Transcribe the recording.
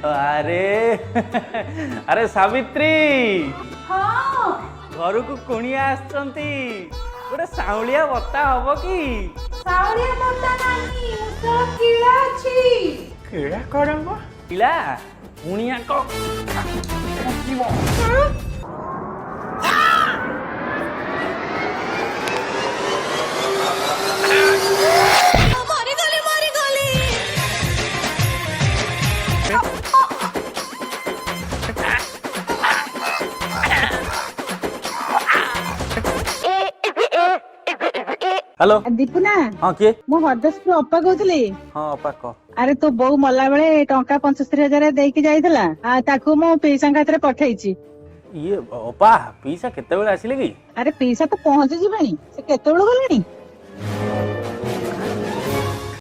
अरे अरे सावित्री हाँ घर को कुणिया आसचंती गोटे साउलिया बत्ता हब कि सावरिया बता नानी मुसळ किळा अछि केड़ा करम इला कुणिया को मारी गली हेलो दीपुना हाँ किए मु हरदासपुर अपा कहूली। हाँ अपा कह अरे तो बोऊ मला बेले टंका 75,000 ଦେଇକି ଯାଇଥିଲା ताकू मो पैसा खातिर पठेइची। ये अपा पैसा केते बेले आसिले कि अरे पैसा तो पहुंची जिबेनी से केतेबेଳ गलेनी।